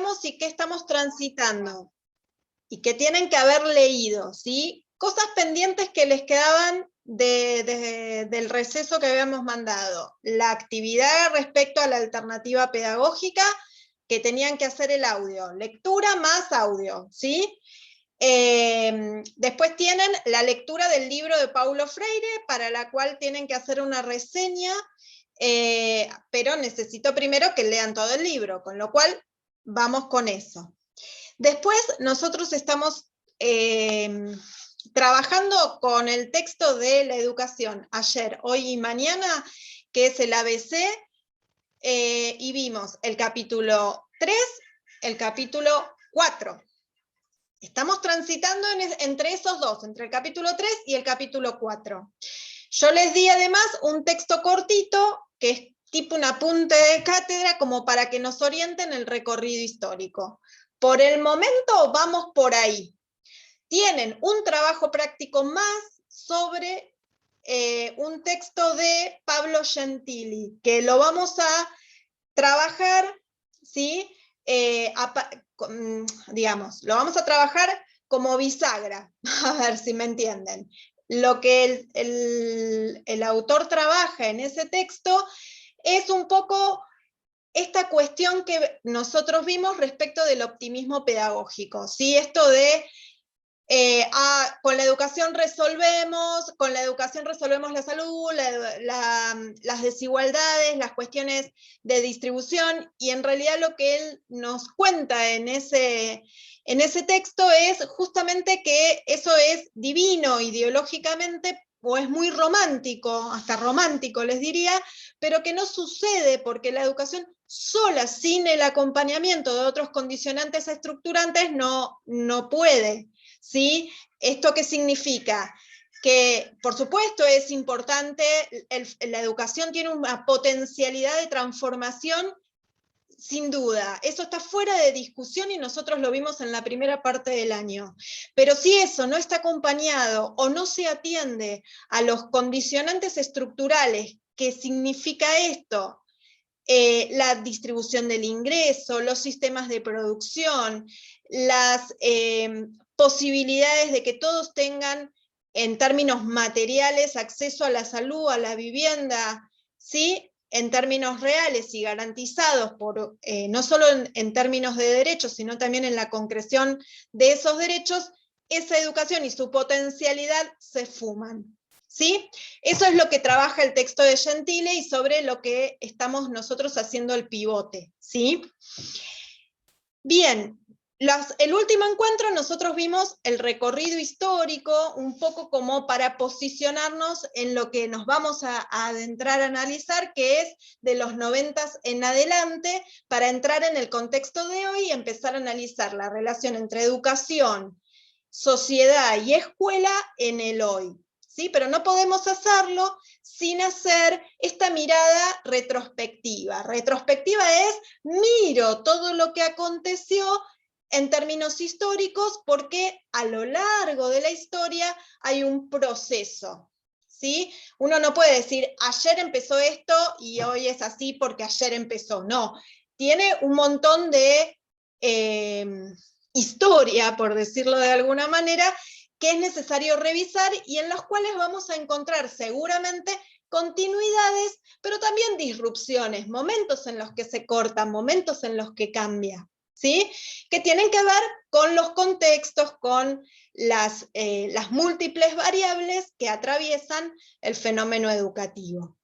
estamos y qué estamos transitando, y que tienen que haber leído, ¿sí? Cosas pendientes que les quedaban del receso que habíamos mandado. La actividad respecto a la alternativa pedagógica, que tenían que hacer el audio. Lectura más audio, ¿sí? Después tienen la lectura del libro de Paulo Freire, para la cual tienen que hacer una reseña, pero necesito primero que lean todo el libro, con lo cual vamos con eso. Después nosotros estamos trabajando con el texto de la educación, ayer, hoy y mañana, que es el ABC, y vimos el capítulo 3, el capítulo 4. Estamos transitando entre esos dos, entre el capítulo 3 y el capítulo 4. Yo les di además un texto cortito, que es tipo un apunte de cátedra, como para que nos orienten el recorrido histórico. Por el momento vamos por ahí. Tienen un trabajo práctico más sobre un texto de Pablo Gentili, que lo vamos a trabajar, ¿sí? Digamos, lo vamos a trabajar como bisagra, a ver si me entienden. Lo que el autor trabaja en ese texto es un poco esta cuestión que nosotros vimos respecto del optimismo pedagógico, ¿sí? Esto de con la educación resolvemos la salud, las desigualdades, las cuestiones de distribución, y en realidad lo que él nos cuenta en ese texto es justamente que eso es divino ideológicamente, o es muy romántico, hasta romántico les diría, pero que no sucede porque la educación sola, sin el acompañamiento de otros condicionantes estructurantes, no puede. ¿Sí? ¿Esto qué significa? Que, por supuesto, es importante, la educación tiene una potencialidad de transformación, sin duda. Eso está fuera de discusión y nosotros lo vimos en la primera parte del año. Pero si eso no está acompañado o no se atiende a los condicionantes estructurales, ¿qué significa esto? La distribución del ingreso, los sistemas de producción, las posibilidades de que todos tengan, en términos materiales, acceso a la salud, a la vivienda, ¿sí? En términos reales y garantizados, no solo en términos de derechos, sino también en la concreción de esos derechos, esa educación y su potencialidad se fuman. ¿Sí? Eso es lo que trabaja el texto de Gentili y sobre lo que estamos nosotros haciendo el pivote. ¿Sí? Bien, el último encuentro nosotros vimos el recorrido histórico, un poco como para posicionarnos en lo que nos vamos a adentrar a analizar, que es de los 90 en adelante, para entrar en el contexto de hoy y empezar a analizar la relación entre educación, sociedad y escuela en el hoy. ¿Sí? Pero no podemos hacerlo sin hacer esta mirada retrospectiva. Retrospectiva es, miro todo lo que aconteció en términos históricos, porque a lo largo de la historia hay un proceso. ¿Sí? Uno no puede decir, ayer empezó esto y hoy es así porque ayer empezó. No, tiene un montón de historia, por decirlo de alguna manera, que es necesario revisar y en los cuales vamos a encontrar seguramente continuidades, pero también disrupciones, momentos en los que se cortan, momentos en los que cambia, ¿sí? Que tienen que ver con los contextos, con las múltiples variables que atraviesan el fenómeno educativo.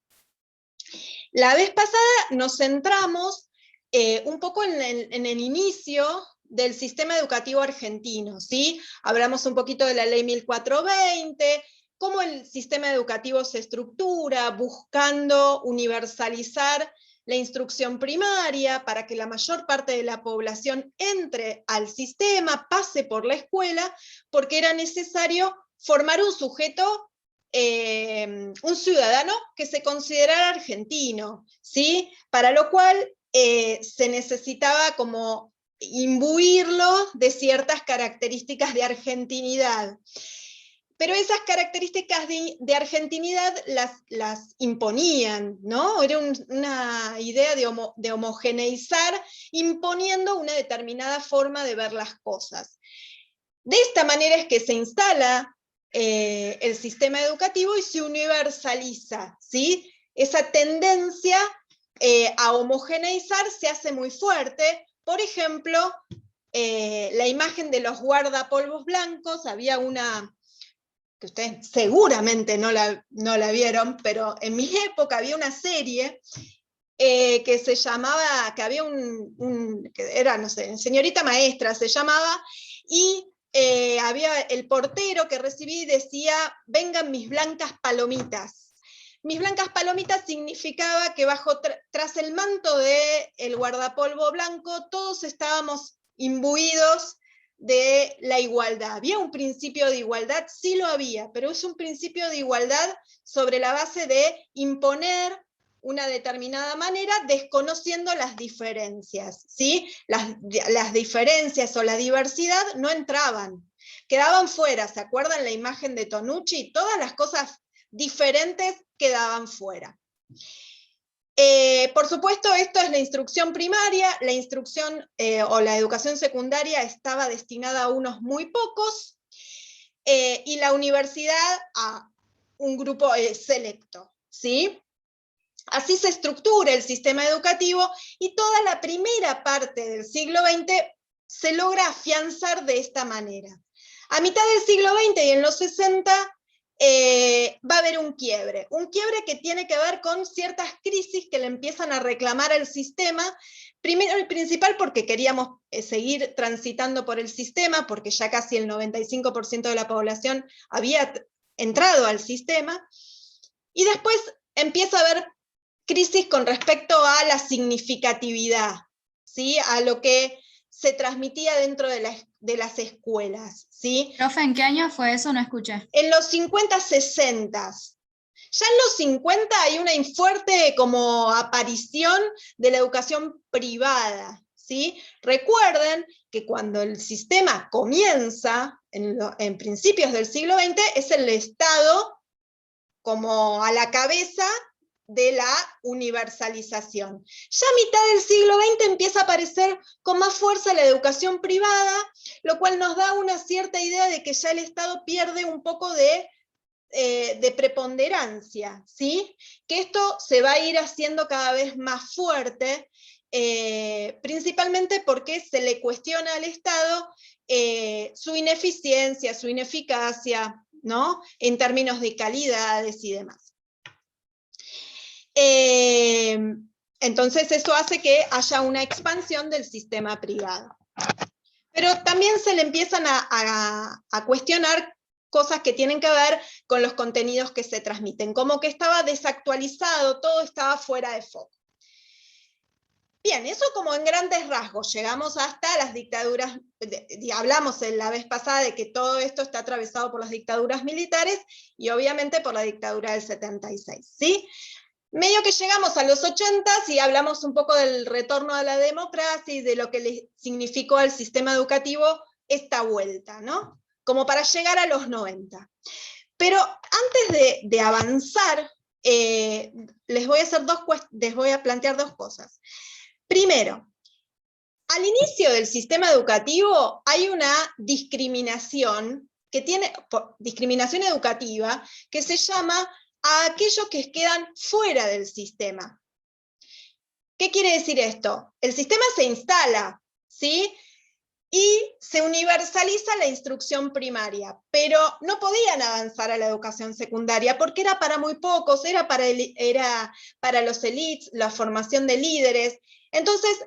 La vez pasada nos centramos un poco en el inicio del sistema educativo argentino, ¿sí? Hablamos un poquito de la ley 1420, cómo el sistema educativo se estructura, buscando universalizar la instrucción primaria para que la mayor parte de la población entre al sistema, pase por la escuela, porque era necesario formar un sujeto, un ciudadano que se considerara argentino, ¿sí? Para lo cual se necesitaba como imbuirlo de ciertas características de argentinidad. pero esas características de argentinidad las imponían, ¿no? Era una idea de homogeneizar, imponiendo una determinada forma de ver las cosas. De esta manera es que se instala el sistema educativo y se universaliza, ¿sí? Esa tendencia a homogeneizar se hace muy fuerte. Por ejemplo, la imagen de los guardapolvos blancos, había una que ustedes seguramente no la vieron, pero en mi época había una serie que se llamaba, que había que era, no sé, Señorita Maestra se llamaba, y había el portero que recibía y decía, vengan mis blancas palomitas. Mis blancas palomitas significaba que tras el manto del guardapolvo blanco, todos estábamos imbuidos de la igualdad. ¿Había un principio de igualdad? Sí lo había, pero es un principio de igualdad sobre la base de imponer una determinada manera, desconociendo las diferencias, ¿sí? Las diferencias o la diversidad no entraban, quedaban fuera. ¿Se acuerdan la imagen de Tonucci? Todas las cosas diferentes quedaban fuera. Por supuesto, esto es la instrucción primaria, la instrucción o la educación secundaria estaba destinada a unos muy pocos, y la universidad a un grupo selecto, ¿sí? Así se estructura el sistema educativo, y toda la primera parte del siglo XX se logra afianzar de esta manera. A mitad del siglo XX y en los 60, va a haber un quiebre que tiene que ver con ciertas crisis que le empiezan a reclamar al sistema, primero y principal porque queríamos seguir transitando por el sistema, porque ya casi el 95% de la población había entrado al sistema, y después empieza a haber crisis con respecto a la significatividad, ¿sí? A lo que se transmitía dentro de las escuelas, ¿sí? Profe, ¿en qué año fue eso? No escuché. En los 50, 60. Ya en los 50 hay una fuerte como aparición de la educación privada, ¿sí? Recuerden que cuando el sistema comienza, en principios del siglo XX, es el Estado como a la cabeza de la universalización. Ya a mitad del siglo XX empieza a aparecer con más fuerza la educación privada, lo cual nos da una cierta idea de que ya el Estado pierde un poco de preponderancia, ¿sí? Que esto se va a ir haciendo cada vez más fuerte, principalmente porque se le cuestiona al Estado su ineficiencia, su ineficacia, ¿no? En términos de calidades y demás. Entonces eso hace que haya una expansión del sistema privado. Pero también se le empiezan a cuestionar cosas que tienen que ver con los contenidos que se transmiten, como que estaba desactualizado, todo estaba fuera de foco. Bien, eso como en grandes rasgos, llegamos hasta las dictaduras, hablamos la vez pasada de que todo esto está atravesado por las dictaduras militares y obviamente por la dictadura del 76, ¿sí? Medio que llegamos a los 80 y hablamos un poco del retorno a la democracia y de lo que le significó al sistema educativo esta vuelta, ¿no? Como para llegar a los 90. Pero antes de avanzar, les voy a plantear dos cosas. Primero, al inicio del sistema educativo hay una discriminación discriminación educativa que se llama a aquellos que quedan fuera del sistema. ¿Qué quiere decir esto? El sistema se instala, ¿sí? Y se universaliza la instrucción primaria, pero no podían avanzar a la educación secundaria porque era para muy pocos, era para los elites, la formación de líderes. Entonces,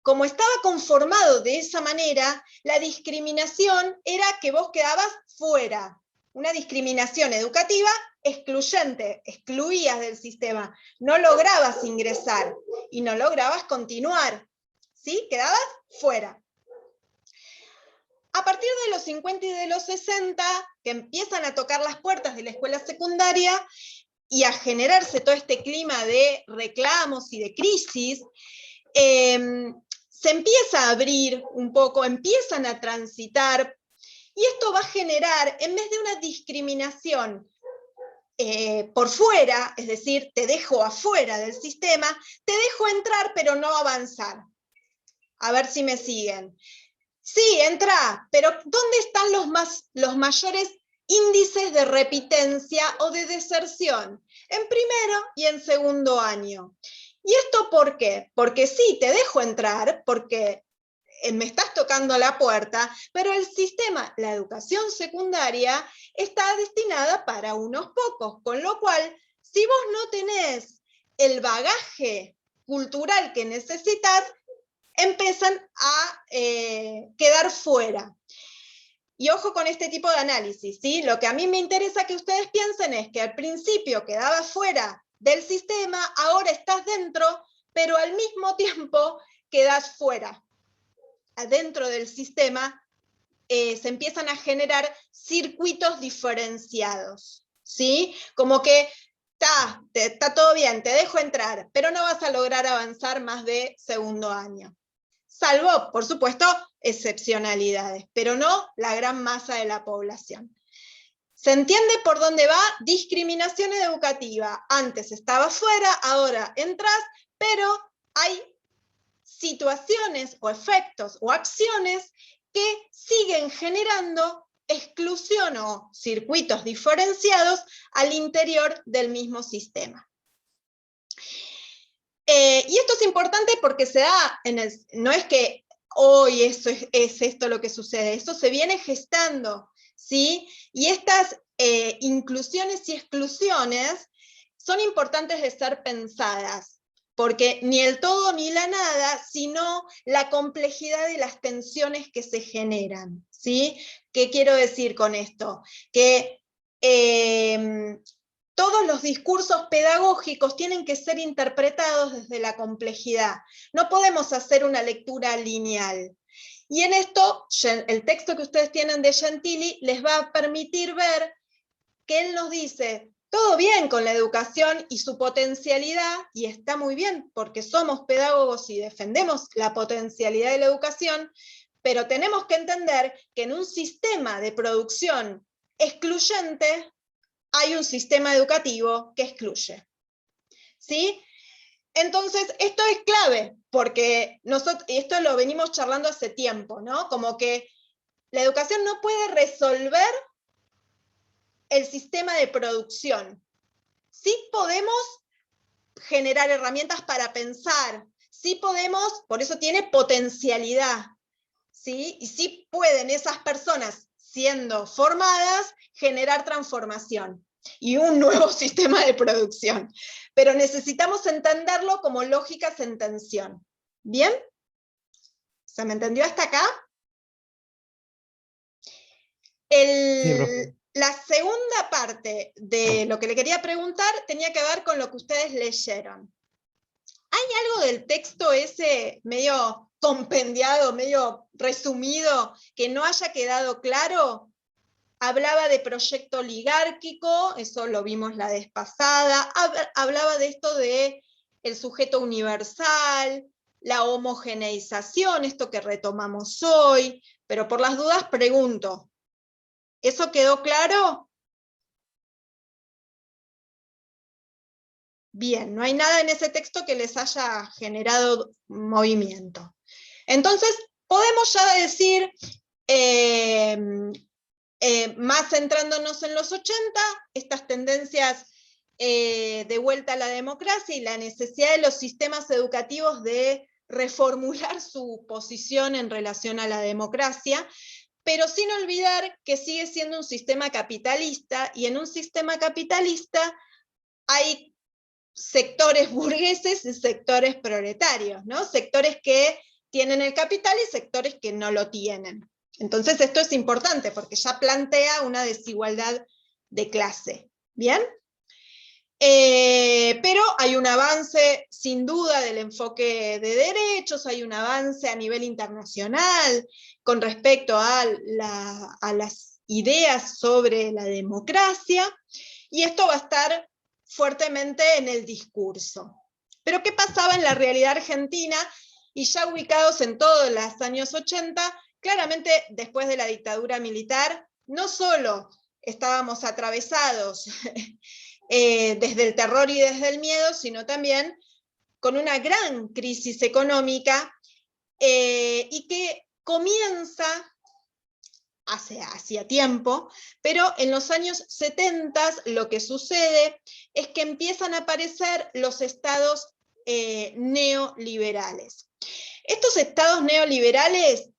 como estaba conformado de esa manera, la discriminación era que vos quedabas fuera. Una discriminación educativa excluyente, excluías del sistema, no lograbas ingresar y no lograbas continuar, ¿sí? Quedabas fuera. A partir de los 50 y de los 60, que empiezan a tocar las puertas de la escuela secundaria y a generarse todo este clima de reclamos y de crisis, se empieza a abrir un poco, empiezan a transitar Y esto va a generar, en vez de una discriminación por fuera, es decir, te dejo afuera del sistema, te dejo entrar pero no avanzar. A ver si me siguen. Sí, entra, pero ¿dónde están los mayores índices de repitencia o de deserción? En primero y en segundo año. ¿Y esto por qué? Porque sí, te dejo entrar, porque me estás tocando la puerta, pero el sistema, la educación secundaria, está destinada para unos pocos, con lo cual, si vos no tenés el bagaje cultural que necesitas, empiezan a quedar fuera. Y ojo con este tipo de análisis, ¿sí? Lo que a mí me interesa que ustedes piensen es que al principio quedabas fuera del sistema, ahora estás dentro, pero al mismo tiempo quedas fuera. Adentro del sistema se empiezan a circuitos diferenciados, ¿sí? Como que está todo bien, te dejo entrar, pero no vas a lograr avanzar más de segundo año. Salvo, por supuesto, excepcionalidades, pero no la gran masa de la población. ¿Se entiende por dónde va? Discriminación educativa. Antes estabas fuera, ahora entras, pero hay situaciones o efectos o acciones que siguen generando exclusión o circuitos diferenciados al interior del mismo sistema. Y esto es importante porque se da, no es que hoy es esto lo que sucede, esto se viene gestando, ¿sí? Y estas inclusiones y exclusiones son importantes de ser pensadas, porque ni el todo ni la nada, sino la complejidad de las tensiones que se generan, ¿sí? ¿Qué quiero decir con esto? Que todos los discursos pedagógicos tienen que ser interpretados desde la complejidad. No podemos hacer una lectura lineal. Y en esto, el texto que ustedes tienen de Gentili les va a permitir ver que él nos dice, todo bien con la educación y su potencialidad, y está muy bien porque somos pedagogos y defendemos la potencialidad de la educación, pero tenemos que entender que en un sistema de producción excluyente, hay un sistema educativo que excluye. ¿Sí? Entonces, esto es clave, porque nosotros, esto lo venimos charlando hace tiempo, ¿no? Como que la educación no puede resolver el sistema de producción. Sí podemos generar herramientas para pensar, sí podemos, por eso tiene potencialidad, ¿sí? Y sí pueden esas personas, siendo formadas, generar transformación y un nuevo sistema de producción. Pero necesitamos entenderlo como lógicas en tensión. ¿Bien? ¿Se me entendió hasta acá? Sí, la segunda parte de lo que le quería preguntar tenía que ver con lo que ustedes leyeron. ¿Hay algo del texto ese medio compendiado, medio resumido, que no haya quedado claro? Hablaba de proyecto oligárquico, eso lo vimos la vez pasada, hablaba de esto de el sujeto universal, la homogeneización, esto que retomamos hoy, pero por las dudas pregunto, ¿eso quedó claro? Bien, no hay nada en ese texto que les haya generado movimiento. Entonces, podemos ya decir, más centrándonos en los 80, estas tendencias de vuelta a la democracia y la necesidad de los sistemas educativos de reformular su posición en relación a la democracia, pero sin olvidar que sigue siendo un sistema capitalista, y en un sistema capitalista hay sectores burgueses y sectores proletarios, ¿no? Sectores que tienen el capital y sectores que no lo tienen. Entonces esto es importante porque ya plantea una desigualdad de clase. ¿Bien? Pero hay un avance sin duda del enfoque de derechos, hay un avance a nivel internacional con respecto a las ideas sobre la democracia, y esto va a estar fuertemente en el discurso. Pero ¿qué pasaba en la realidad argentina? Y ya ubicados en todos los años 80, claramente después de la dictadura militar, no solo estábamos atravesados desde el terror y desde el miedo, sino también con una gran crisis económica y que comienza hacía tiempo, pero en los años 70 lo que sucede es que empiezan a aparecer los estados neoliberales. Estos estados neoliberales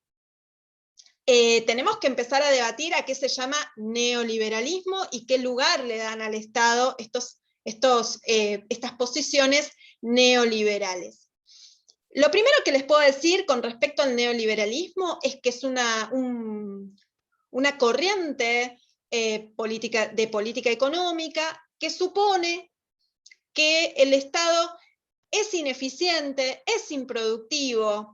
tenemos que empezar a debatir a qué se llama neoliberalismo y qué lugar le dan al Estado estas posiciones neoliberales. Lo primero que les puedo decir con respecto al neoliberalismo es que es una corriente de política económica que supone que el Estado es ineficiente, es improductivo,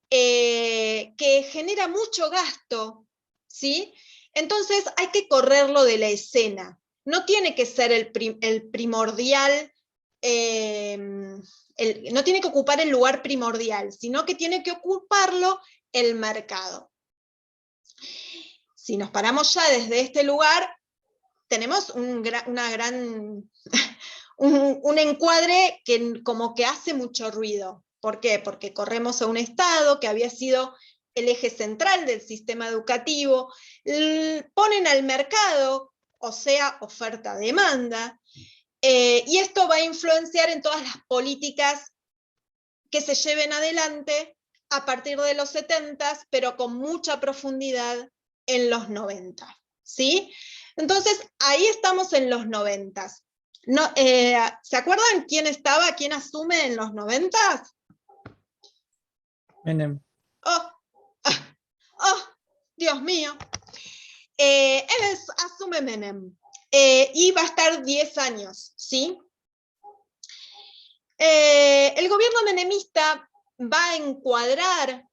que genera mucho gasto, ¿sí? Entonces hay que correrlo de la escena. No tiene que ser el primordial, no tiene que ocupar el lugar primordial, sino que tiene que ocuparlo el mercado. Si nos paramos ya desde este lugar, tenemos un encuadre que como que hace mucho ruido. ¿Por qué? Porque corremos a un Estado que había sido el eje central del sistema educativo, ponen al mercado, o sea, oferta-demanda, y esto va a influenciar en todas las políticas que se lleven adelante a partir de los 70, pero con mucha profundidad en los 90, ¿sí? Entonces, ahí estamos en los 90. No, ¿se acuerdan quién asume en los 90? Menem. Dios mío. Asume Menem. Y va a estar 10 años, ¿sí? El gobierno menemista va a encuadrar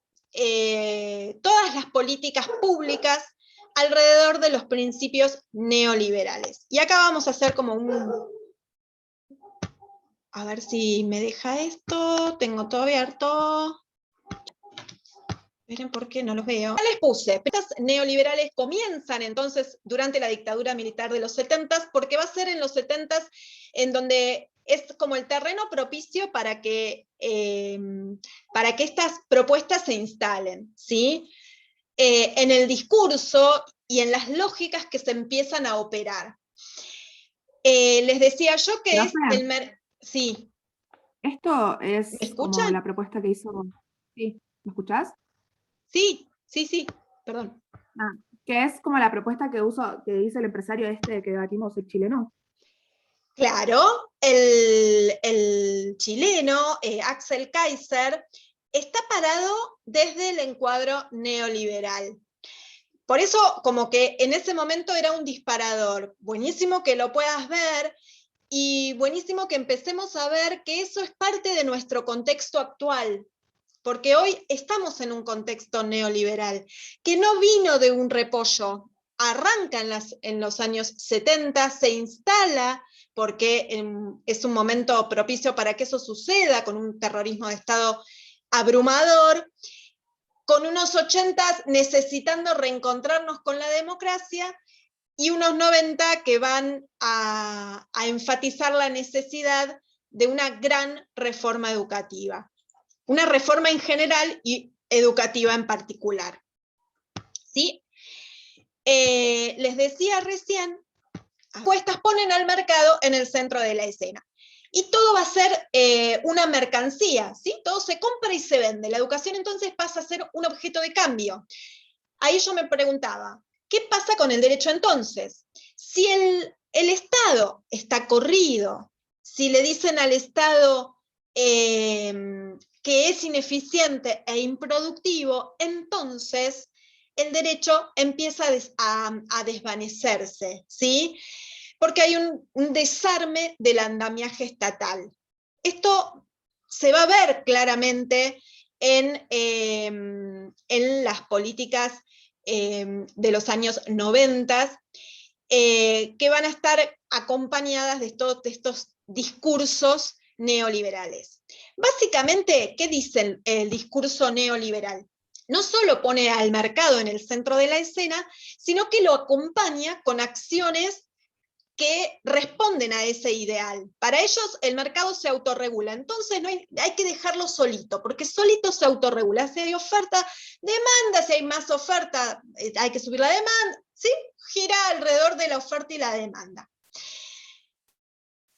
todas las políticas públicas alrededor de los principios neoliberales. Y acá vamos a hacer como a ver si me deja esto, tengo todo abierto. Miren por qué no los veo. Ya les puse, estas neoliberales comienzan entonces durante la dictadura militar de los 70, porque va a ser en los 70 en donde es como el terreno propicio para que estas propuestas se instalen, ¿sí? En el discurso y en las lógicas que se empiezan a operar. Les decía yo que es el... Sí. Esto es como escuchan? la propuesta que hizo... ¿Sí? ¿Me escuchás? Sí, perdón. Que es como la propuesta que hizo el empresario que debatimos, el chileno. Claro, el chileno, Axel Kaiser, está parado desde el encuadro neoliberal. Por eso, como que en ese momento era un disparador. Buenísimo que lo puedas ver, y buenísimo que empecemos a ver que eso es parte de nuestro contexto actual, porque hoy estamos en un contexto neoliberal, que no vino de un repollo, arranca en los años 70, se instala, porque es un momento propicio para que eso suceda, con un terrorismo de Estado abrumador, con unos 80 necesitando reencontrarnos con la democracia, y unos 90 que van a enfatizar la necesidad de una gran reforma educativa. Una reforma en general y educativa en particular. ¿Sí? Les decía recién, apuestas ponen al mercado en el centro de la escena. Y todo va a ser una mercancía, ¿sí? Todo se compra y se vende. La educación entonces pasa a ser un objeto de cambio. Ahí yo me preguntaba, ¿qué pasa con el derecho entonces? Si el Estado está corrido, si le dicen al Estado que es ineficiente e improductivo, entonces el derecho empieza a desvanecerse, ¿sí? Porque hay un desarme del andamiaje estatal. Esto se va a ver claramente en las políticas de los años 90, que van a estar acompañadas de todos estos discursos neoliberales. Básicamente, ¿qué dice el discurso neoliberal? no solo pone al mercado en el centro de la escena, sino que lo acompaña con acciones que responden a ese ideal. Para ellos el mercado se autorregula, entonces no hay que dejarlo solito, porque solito se autorregula. Si hay oferta, demanda, si hay más oferta, hay que subir la demanda, ¿sí? Gira alrededor de la oferta y la demanda.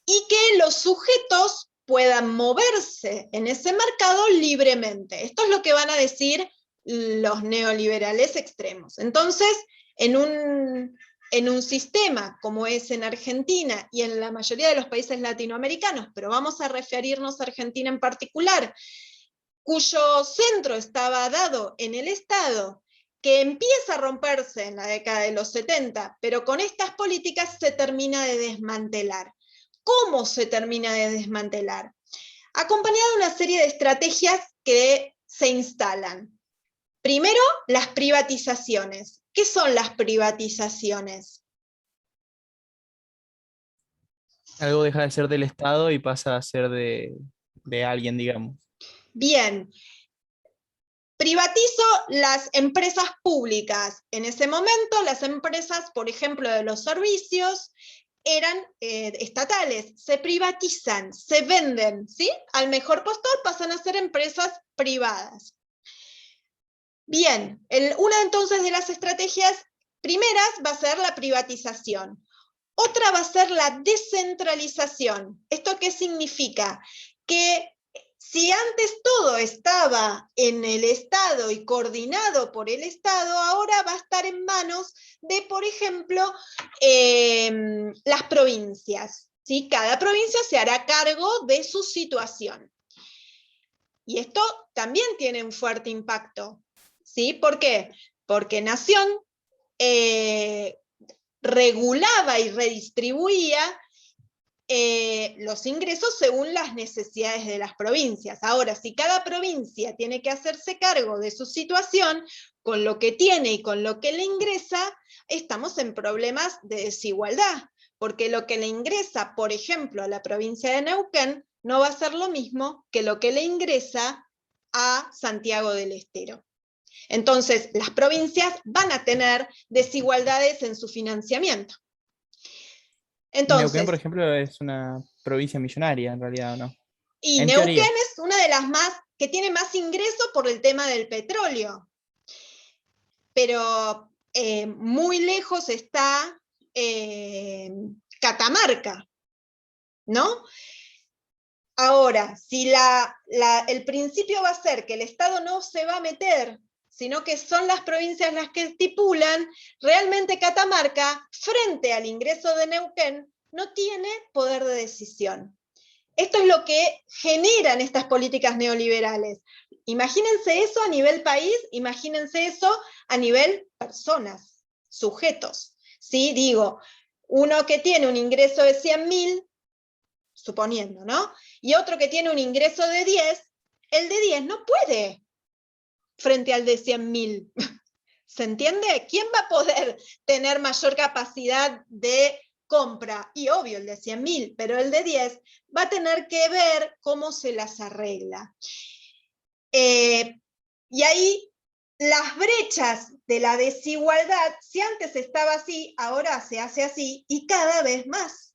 Y que los sujetos puedan moverse en ese mercado libremente. Esto es lo que van a decir los neoliberales extremos. Entonces, en un sistema como es en Argentina y en la mayoría de los países latinoamericanos, pero vamos a referirnos a Argentina en particular, cuyo centro estaba dado en el Estado, que empieza a romperse en la década de los 70, pero con estas políticas se termina de desmantelar. ¿Cómo se termina de desmantelar? Acompañado de una serie de estrategias que se instalan. Primero, las privatizaciones. ¿Qué son las privatizaciones? Algo deja de ser del Estado y pasa a ser de alguien, digamos. Bien. Privatizo las empresas públicas. En ese momento, las empresas, por ejemplo, de los servicios, eran estatales, se privatizan, se venden, ¿sí? Al mejor postor pasan a ser empresas privadas. Bien, una entonces de las estrategias primeras va a ser la privatización. Otra va a ser la descentralización. ¿Esto qué significa? Que si antes todo estaba en el Estado y coordinado por el Estado, ahora va a estar en manos de, por ejemplo, las provincias, ¿sí? Cada provincia se hará cargo de su situación. Y esto también tiene un fuerte impacto, ¿sí? ¿Por qué? Porque Nación regulaba y redistribuía los ingresos según las necesidades de las provincias. Ahora, si cada provincia tiene que hacerse cargo de su situación, con lo que tiene y con lo que le ingresa, estamos en problemas de desigualdad, porque lo que le ingresa, por ejemplo, a la provincia de Neuquén, no va a ser lo mismo que lo que le ingresa a Santiago del Estero. Entonces, las provincias van a tener desigualdades en su financiamiento. Entonces, Neuquén, por ejemplo, es una provincia millonaria, en realidad, ¿no? y En Neuquén teoría. es una de las más que tiene más ingresos por el tema del petróleo. Pero muy lejos está Catamarca, ¿no? Ahora, si el principio va a ser que el Estado no se va a meter, sino que son las provincias las que estipulan, realmente Catamarca, frente al ingreso de Neuquén, no tiene poder de decisión. Esto es lo que generan estas políticas neoliberales. Imagínense eso a nivel país, imagínense eso a nivel personas, sujetos. ¿Sí? Digo, uno que tiene un ingreso de 100.000, suponiendo, ¿no? Y otro que tiene un ingreso de 10, el de 10 no puede frente al de 100.000. ¿Se entiende? ¿Quién va a poder tener mayor capacidad de compra? Y obvio, el de 100.000, pero el de 10 va a tener que ver cómo se las arregla. Y ahí las brechas de la desigualdad, si antes estaba así, ahora se hace así y cada vez más.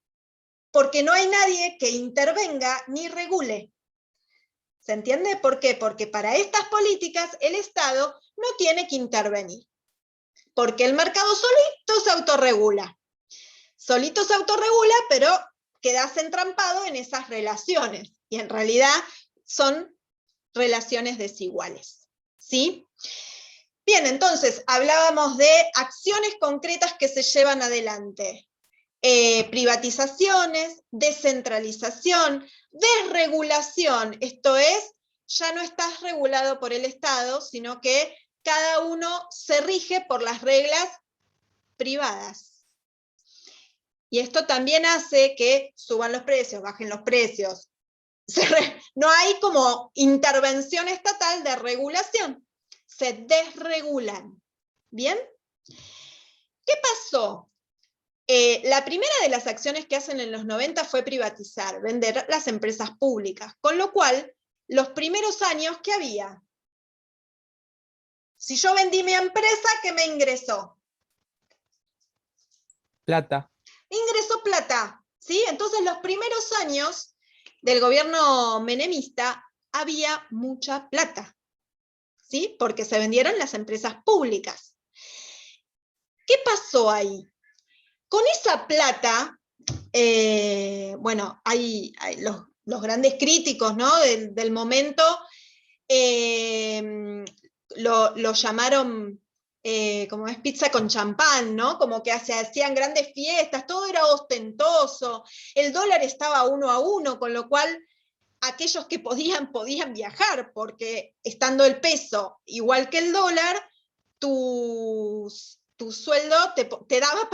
Porque no hay nadie que intervenga ni regule. ¿Se entiende? ¿Por qué? Porque para estas políticas el Estado no tiene que intervenir. Porque el mercado solito se autorregula. Solito se autorregula, pero quedas entrampado en esas relaciones. Y en realidad son relaciones desiguales. ¿Sí? Bien, entonces hablábamos de acciones concretas que se llevan adelante. Privatizaciones, descentralización, desregulación, esto es, ya no estás regulado por el Estado, sino que cada uno se rige por las reglas privadas. Y esto también hace que suban los precios, bajen los precios. No hay como intervención estatal de regulación, se desregulan. ¿Bien? ¿Qué pasó? La primera de las acciones que hacen en los 90 fue privatizar, vender las empresas públicas, con lo cual, los primeros años, ¿qué había? Si yo vendí mi empresa, ¿qué me ingresó? Plata. Ingresó plata, ¿sí? Entonces los primeros años del gobierno menemista había mucha plata, ¿sí? Porque se vendieron las empresas públicas. ¿Qué pasó ahí? Con esa plata, bueno, hay los grandes críticos, ¿no? del momento lo llamaron como es pizza con champán, ¿no? Como que se hacían grandes fiestas, todo era ostentoso, el dólar estaba 1 a 1, con lo cual aquellos que podían viajar, porque estando el peso igual que el dólar, tu sueldo te daba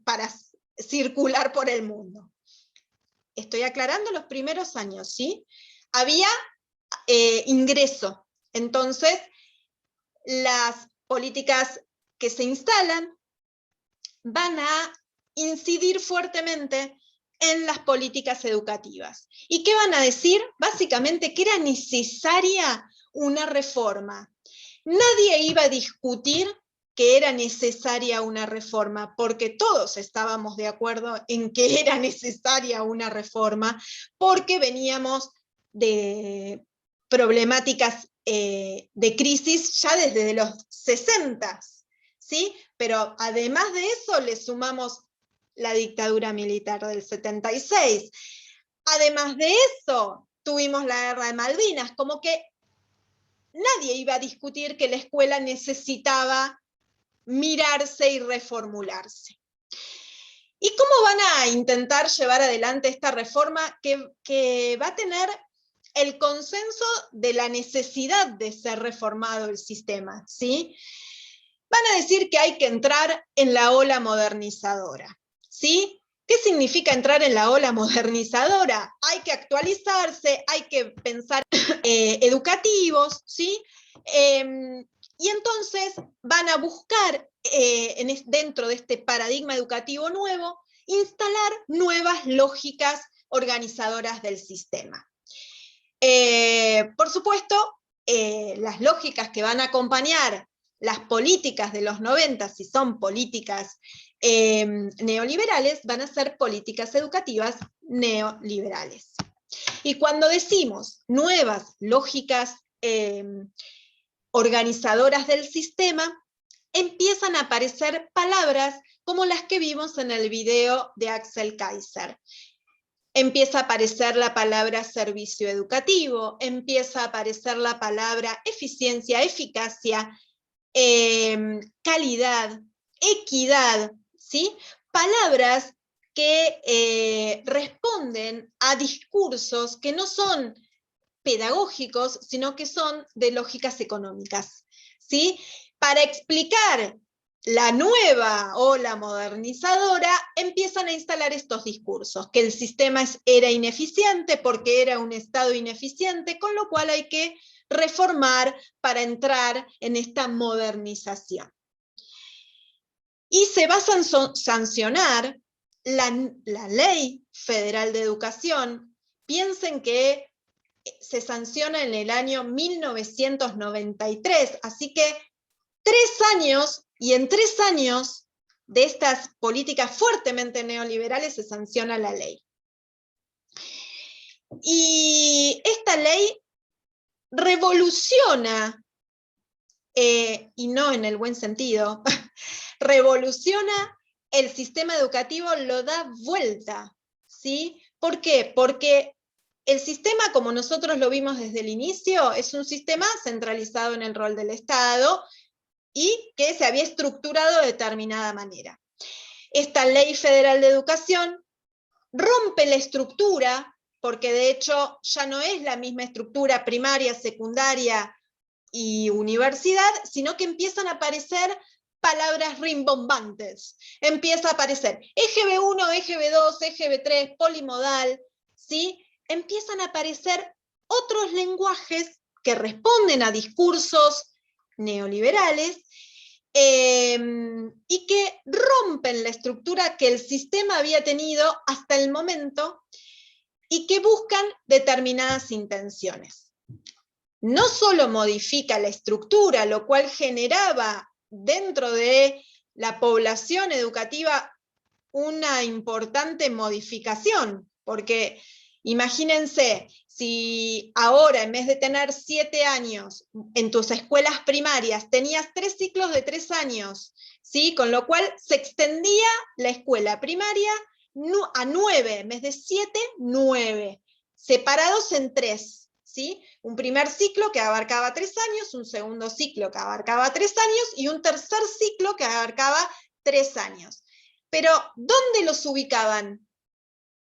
para circular por el mundo. Estoy aclarando los primeros años, ¿sí? Había ingreso. Entonces, las políticas que se instalan van a incidir fuertemente en las políticas educativas. ¿Y qué van a decir? Básicamente que era necesaria una reforma. Nadie iba a discutir que era necesaria una reforma, porque todos estábamos de acuerdo en que era necesaria una reforma, porque veníamos de problemáticas de crisis ya desde los 60, ¿sí? Pero además de eso le sumamos la dictadura militar del 76. Además de eso, tuvimos la guerra de Malvinas, como que nadie iba a discutir que la escuela necesitaba mirarse y reformularse. ¿Y cómo van a intentar llevar adelante esta reforma que va a tener el consenso de la necesidad de ser reformado el sistema, ¿sí? Van a decir que hay que entrar en la ola modernizadora, ¿sí? ¿Qué significa entrar en la ola modernizadora? Hay que actualizarse, hay que pensar educativos, ¿sí? Y entonces van a buscar, dentro de este paradigma educativo nuevo, instalar nuevas lógicas organizadoras del sistema. Por supuesto, las lógicas que van a acompañar las políticas de los 90, si son políticas neoliberales, van a ser políticas educativas neoliberales. Y cuando decimos nuevas lógicas organizadoras del sistema, empiezan a aparecer palabras como las que vimos en el video de Axel Kaiser. Empieza a aparecer la palabra servicio educativo, empieza a aparecer la palabra eficiencia, eficacia, calidad, equidad, ¿sí? Palabras que responden a discursos que no son pedagógicos, sino que son de lógicas económicas, ¿sí? Para explicar la nueva ola modernizadora, empiezan a instalar estos discursos, que el sistema era ineficiente porque era un Estado ineficiente, con lo cual hay que reformar para entrar en esta modernización. Y se va a sancionar la Ley Federal de Educación. Piensen que se sanciona en el año 1993, así que 3 años, y en 3 años de estas políticas fuertemente neoliberales se sanciona la ley. Y esta ley revoluciona, y no en el buen sentido, revoluciona el sistema educativo, lo da vuelta, ¿sí? ¿Por qué? Porque el sistema, como nosotros lo vimos desde el inicio, es un sistema centralizado en el rol del Estado y que se había estructurado de determinada manera. Esta Ley Federal de Educación rompe la estructura, porque de hecho ya no es la misma estructura primaria, secundaria y universidad, sino que empiezan a aparecer palabras rimbombantes. Empieza a aparecer eje B1, eje B2, eje B3, polimodal, ¿sí? Empiezan a aparecer otros lenguajes que responden a discursos neoliberales y que rompen la estructura que el sistema había tenido hasta el momento y que buscan determinadas intenciones. no solo modifica la estructura, lo cual generaba dentro de la población educativa una importante modificación, porque imagínense, si ahora en vez de tener 7 años en tus escuelas primarias tenías 3 ciclos de 3 años, ¿sí? Con lo cual se extendía la escuela primaria a 9, en vez de 7, 9, separados en 3, ¿sí? Un primer ciclo que abarcaba 3 años, un segundo ciclo que abarcaba 3 años y un tercer ciclo que abarcaba 3 años. Pero, ¿dónde los ubicaban?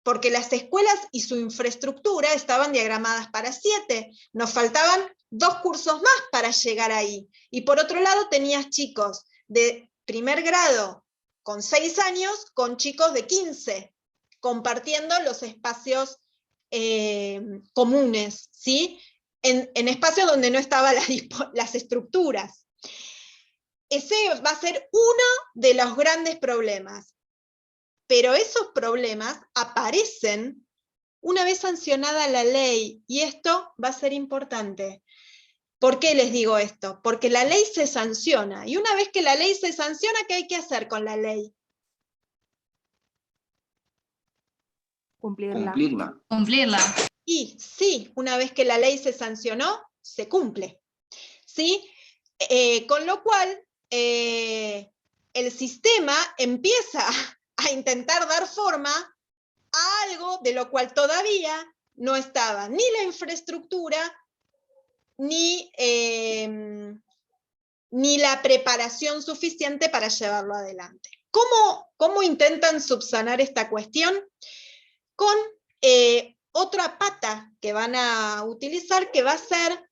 Porque las escuelas y su infraestructura estaban diagramadas para 7, nos faltaban 2 cursos más para llegar ahí. Y por otro lado tenías chicos de primer grado con 6 años, con chicos de 15, compartiendo los espacios comunes, ¿sí? En espacios donde no estaban las estructuras. Ese va a ser uno de los grandes problemas. Pero esos problemas aparecen una vez sancionada la ley, y esto va a ser importante. ¿Por qué les digo esto? Porque la ley se sanciona, y una vez que la ley se sanciona, ¿qué hay que hacer con la ley? Cumplirla. Cumplirla. Y sí, una vez que la ley se sancionó, se cumple. ¿Sí? Con lo cual, el sistema empieza a intentar dar forma a algo de lo cual todavía no estaba ni la infraestructura, ni la preparación suficiente para llevarlo adelante. ¿Cómo intentan subsanar esta cuestión? Con otra pata que van a utilizar, que va a ser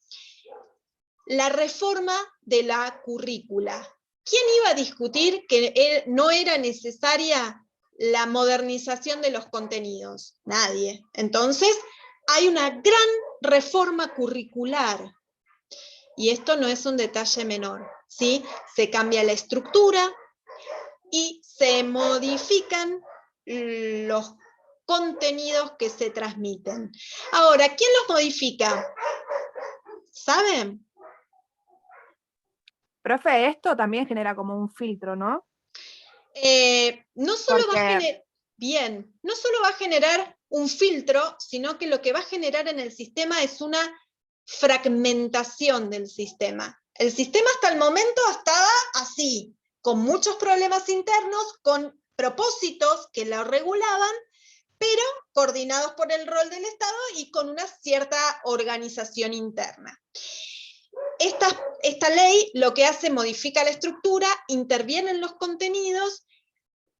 la reforma de la currícula. ¿Quién iba a discutir que no era necesaria la modernización de los contenidos? Nadie. Entonces, hay una gran reforma curricular. Y esto no es un detalle menor, ¿sí? Se cambia la estructura y se modifican los contenidos que se transmiten. Ahora, ¿quién los modifica? ¿Saben? Profe, esto también genera como un filtro, ¿no? No solo Porque- no solo va a generar un filtro, sino que lo que va a generar en el sistema es una fragmentación del sistema. El sistema hasta el momento estaba así, con muchos problemas internos, con propósitos que lo regulaban, pero coordinados por el rol del Estado y con una cierta organización interna. Esta ley lo que hace, modifica la estructura, interviene en los contenidos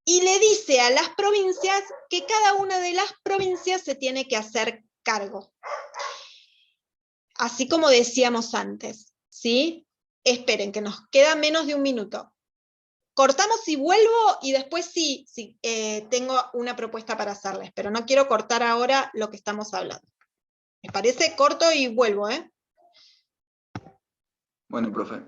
y le dice a las provincias que cada una de las provincias se tiene que hacer cargo. Así como decíamos antes, ¿sí? Esperen, que nos queda menos de un minuto. Cortamos y vuelvo, y después sí, tengo una propuesta para hacerles, pero no quiero cortar ahora lo que estamos hablando. ¿Les parece? Corto y vuelvo, ¿eh? Bueno, profe.